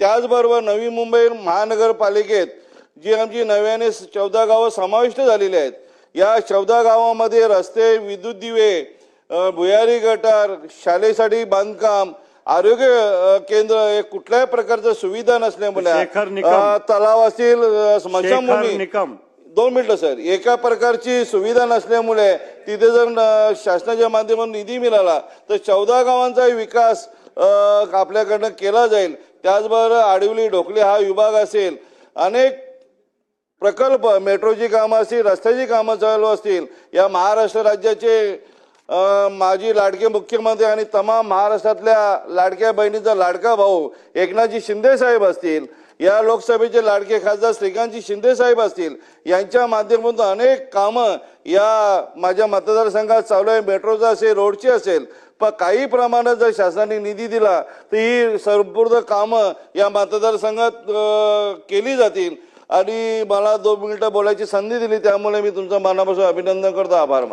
त्याचबरोबर नवी मुंबई महानगरपालिकेत जी आमची नव्याने 14 गावं समाविष्ट झालेली आहेत, या 14 गावामध्ये रस्ते, विद्युत दिवे, भुयारी गटार, शाळेसाठी बांधकाम, आरोग्य केंद्र हे कुठल्याही प्रकारच्या सुविधा नसल्यामुळे तलाव असतील, स्मशानभूमी, 2 मिनिटं सर, एका प्रकारची सुविधा नसल्यामुळे तिथे जर शासनाच्या माध्यमातून निधी मिळाला तर 14 गावांचा विकास आपल्याकडनं केला जाईल. त्याचबरोबर आडिवली ढोकले हा विभाग असेल, अनेक प्रकल्प, मेट्रोची कामं असतील, रस्त्याची कामं चालू असतील, या महाराष्ट्र राज्याचे माजी लाडके मुख्यमंत्री आणि तमाम महाराष्ट्रातल्या लाडक्या बहिणीचा लाडका भाऊ एकनाथजी शिंदे साहेब असतील, या लोकसभेचे लाडके खासदार श्रीकांतजी शिंदे साहेब असतील, यांच्या माध्यमातून अनेक कामं या माझ्या मतदारसंघात चालू आहे. मेट्रोचं असेल, रोडची असेल, पण काही प्रमाणात जर शासनाने निधी दिला तर ही संपूर्ण कामं या मतदारसंघात केली जातील. आणि मला 2 मिनिटं बोलायची संधी दिली त्यामुळे मी तुमचं मनापासून अभिनंदन करतो, आभार मानतो.